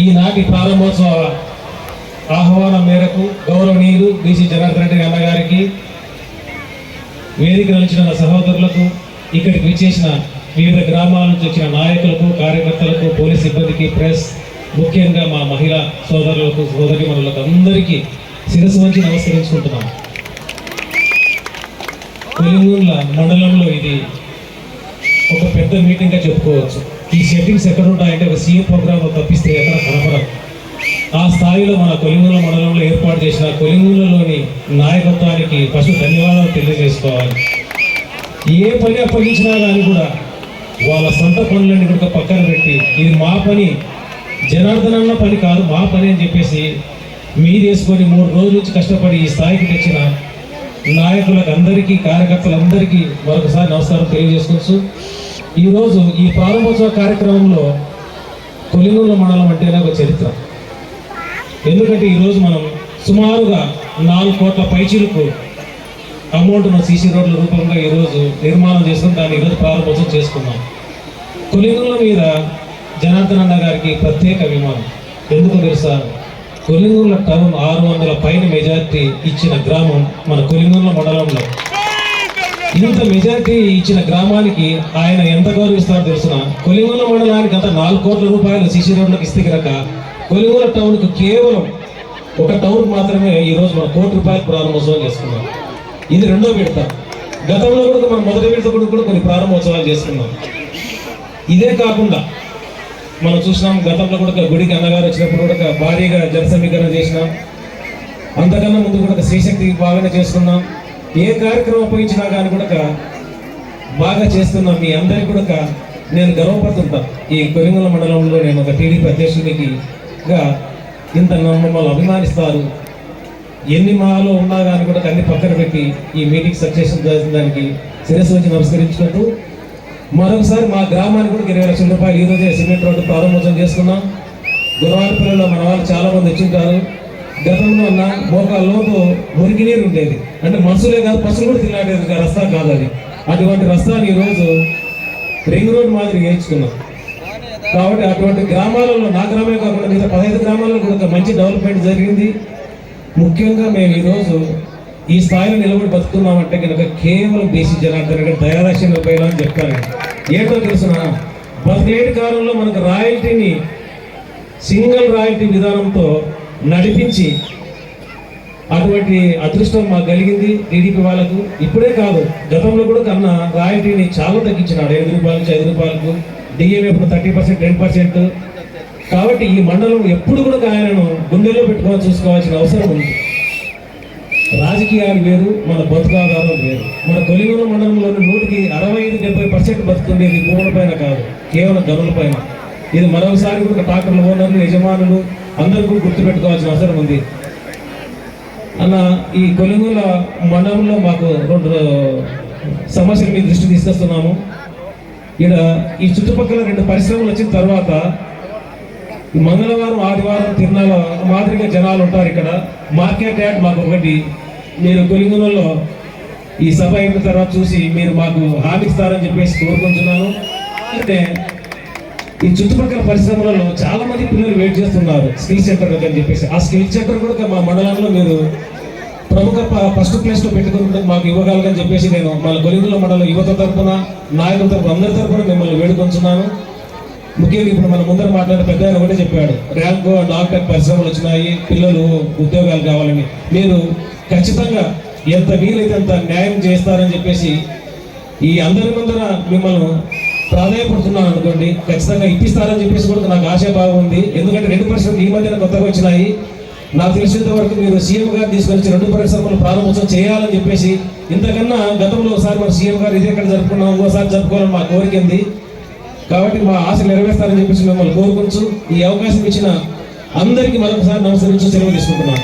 ఈనాటి ప్రారంభోత్సవ ఆహ్వానం మేరకు గౌరవనీయులు బీసీ జనార్దన్ రెడ్డి అన్న గారికి, వేదిక నిలిచిన సహోదరులకు, ఇక్కడికి విచ్చేసిన వివిధ గ్రామాల నుంచి వచ్చిన నాయకులకు, కార్యకర్తలకు, పోలీస్ సిబ్బందికి, ప్రెస్, ముఖ్యంగా మా మహిళా సోదరులకు, సోదరిమణులకు అందరికీ శిరస్సు వంచి నమస్కరించుకుంటున్నాం. కొలింగూళ్ళ మండలంలో ఇది ఒక పెద్ద మీటింగ్గా చెప్పుకోవచ్చు. ఈ సెట్టింగ్స్ ఎక్కడ ఉంటాయంటే ఒక సీఎం ప్రోగ్రాంలో తప్పిస్తే ఎక్కడ కనపడదు. ఆ స్థాయిలో మన కొలింగూళ్ళ మండలంలో ఏర్పాటు చేసిన కొలింగూళ్ళలోని నాయకత్వానికి ఫస్ట్ ధన్యవాదాలు తెలియజేసుకోవాలి. ఏ పని అప్పగించినా కానీ కూడా వాళ్ళ సొంత పనులన్నీ కూడా పక్కన పెట్టి ఇది మా పని, జనార్దన్ అన్న పని కాదు మా పని అని చెప్పేసి మీరు వేసుకొని 3 రోజుల నుంచి కష్టపడి ఈ స్థాయికి తెచ్చిన నాయకులకు అందరికీ, కార్యకర్తలందరికీ మరొకసారి నమస్కారం తెలియజేసుకోవచ్చు. ఈరోజు ఈ ప్రారంభోత్సవ కార్యక్రమంలో కొలింగూళ్ళ మండలం అంటేనే ఒక చరిత్ర. ఎందుకంటే ఈరోజు మనం సుమారుగా 4 కోట్ల పైచీలకు అమౌంట్ను సీసీ రోడ్ల రూపంగా ఈరోజు నిర్మాణం చేసుకుని దాన్ని ఈరోజు ప్రారంభోత్సవం చేసుకున్నాం. కొలింగూళ్ళ మీద జనార్దన్ అన్న గారికి ప్రత్యేక అభిమానం. ఎందుకు తెలుసా? కొలింగూళ్ళ టౌన్ 600 పైన మెజార్టీ ఇచ్చిన గ్రామం మన కొలింగూళ్ళ మండలంలో. ఇంత మెజార్టీ ఇచ్చిన గ్రామానికి ఆయన ఎంత గౌరవిస్తారో తెలుసిన? కొలింగూళ్ళ మండలానికి అంత 4 కోట్ల రూపాయలు సీసీ రోడ్లకు ఇస్తే కనుక కొలింగూళ్ళ టౌన్కు కేవలం ఒక టౌన్ మాత్రమే ఈరోజు మనం 1 కోటి రూపాయలు ప్రారంభోత్సవం చేసుకున్నాం. ఇది 2వ విడత. గతంలో కూడా మనం 1వ విడత కూడా కొన్ని ప్రారంభోత్సవాలు చేసుకున్నాం. ఇదే కాకుండా మనం చూసినాం, గతంలో కూడా గుడికి అన్నగారు వచ్చినప్పుడు కూడా భారీగా జన సమీకరణ చేసినాం. అంతకన్నా ముందు కూడా శ్రీశక్తి బాగానే చేసుకున్నాం. ఏ కార్యక్రమం ఉపయోగించినా కానీ కూడా బాగా చేస్తున్నాం. మీ అందరికీ కూడా నేను గర్వపడుతుంటాను. ఈ కొలింగూళ్ళ మండలంలో నేను ఒక టీడీపీ అధ్యక్షుడిగా ఇంత మమ్మల్ని అభిమానిస్తారు. ఎన్ని మాలో ఉన్నా కానీ కూడా అన్ని పక్కన పెట్టి ఈ మీటింగ్ సక్సెస్ చేసిన దానికి శిరస్సు వచ్చి నమస్కరించుకుంటూ మరొకసారి మా గ్రామానికి కూడా 20 లక్షల రూపాయలు ఈరోజే సిమెంట్ రోడ్డు ప్రారంభోత్సవం చేసుకున్నాం. గురవారిపల్లిలో మన వాళ్ళు చాలామంది వచ్చింటారు. గతంలో ఉన్న మోకాల్లోపు మురికి నీరు ఉండేది, అంటే మనుషులే కాదు పశువులు కూడా తిన్నాడేది రస్తా కాదు అది. అటువంటి రస్తాని ఈరోజు రింగ్ రోడ్ మాదిరి వేయించుకున్నాం. కాబట్టి అటువంటి గ్రామాలలో నా గ్రామే కాకుండా మిగతా 15 గ్రామాలలో కూడా మంచి డెవలప్మెంట్ జరిగింది. ముఖ్యంగా మేము ఈరోజు ఈ స్థాయిలో నిలబడి బతుకుతున్నామంటే కనుక కేవలం బీసీ జనార్దన్ రెడ్డి దయాదాక్షిణ్యం ఉపయోగాలని చెప్తాను. ఏంటో తెలుసిన? 17 కాలంలో మనకు రాయల్టీని సింగిల్ రాయల్టీ విధానంతో నడిపించి అటువంటి అదృష్టం మాకు కలిగింది టీడీపీ వాళ్ళకు. ఇప్పుడే కాదు, గతంలో కూడా కన్నా రాయల్టీని చాలా తగ్గించినాడు. 5 రూపాయల నుంచి 5 రూపాయలకు, డిఏ ఇప్పుడు 30%, 10%. కాబట్టి ఈ మండలం ఎప్పుడు కూడా ఆయనను గుండెల్లో పెట్టుకోవాలి, చూసుకోవాల్సిన అవసరం ఉంది. రాజకీయాలు వేరు, మన బతుకాధారం వేరు. మన కొలింగూళ్ళ మండలంలోని 165-70% బతుకుండేది భూముల పైన కాదు, కేవలం గనుల పైన. ఇది మరొకసారి కూడా ట్రాక్టర్ల ఓనర్లు, యజమానులు అందరూ కూడా గుర్తుపెట్టుకోవాల్సిన అవసరం ఉంది. అన్న, ఈ కొలింగూళ్ళ మండలంలో మాకు 2 సమస్యలు మీ దృష్టి తీసుకొస్తున్నాము. ఇక్కడ ఈ చుట్టుపక్కల 2 పరిశ్రమలు వచ్చిన తర్వాత మంగళవారం, ఆదివారం తిరునాళ్ళ మాదిరిగా జనాలు ఉంటారు. ఇక్కడ మార్కెట్ యార్డ్ మాకు ఒకటి మీరు కొలింగూళ్ళలో ఈ సభ అయిన తర్వాత చూసి మీరు మాకు హామీ ఇస్తారని చెప్పేసి కోరుకుంటున్నాను. అంటే ఈ చుట్టుపక్కల పరిశ్రమలలో చాలా మంది పిల్లలు వెయిట్ చేస్తున్నారు స్కిల్ సెంటర్ అని చెప్పేసి. ఆ స్కిల్ సెంటర్ కూడా మా మండలంలో మీరు ప్రముఖ ఫస్ట్ ప్లేస్లో పెట్టుకుని మాకు ఇవ్వగలరని చెప్పేసి నేను మన కొలింగూళ్ళ మండలం యువత తరఫున, నాయకుల తరఫున, అందరి తరఫున మిమ్మల్ని వేడుకొంచున్నాను. ముఖ్యంగా ఇప్పుడు మన ముందర మాట్లాడే పెద్ద ఆయన ఒకటే చెప్పాడు, ర్యాంకు డాక్టర్ పరిశ్రమలు వచ్చినాయి, పిల్లలు ఉద్యోగాలు కావాలని. మీరు ఖచ్చితంగా ఎంత వీలైతే అంత న్యాయం చేస్తారని చెప్పేసి ఈ అందరి ముందర మిమ్మల్ని ప్రాధాన్యపడుతున్నాను అనుకోండి. ఖచ్చితంగా ఇప్పిస్తారని చెప్పేసి కూడా నాకు ఆశాభావం ఉంది. ఎందుకంటే 2 పరిశ్రమలు ఈ మధ్యన కొత్తగా వచ్చినాయి. నాకు తెలిసినంత వరకు మీరు సీఎం గారు తీసుకొచ్చి 2 పరిశ్రమలు ప్రారంభోత్సవం చేయాలని చెప్పేసి, ఇంతకన్నా గతంలో ఒకసారి మన సీఎం గారు ఇదే ఎక్కడ జరుపుకున్నాం, ఇంకోసారి జరుపుకోవాలని మా కోరిక ఉంది. కాబట్టి మా ఆశ నెరవేర్స్తారని చెప్పేసి మిమ్మల్ని కోరుకుంటూ ఈ అవకాశం ఇచ్చిన అందరికీ మరొకసారి నమస్కరించి సెలవు తీసుకుంటున్నాను.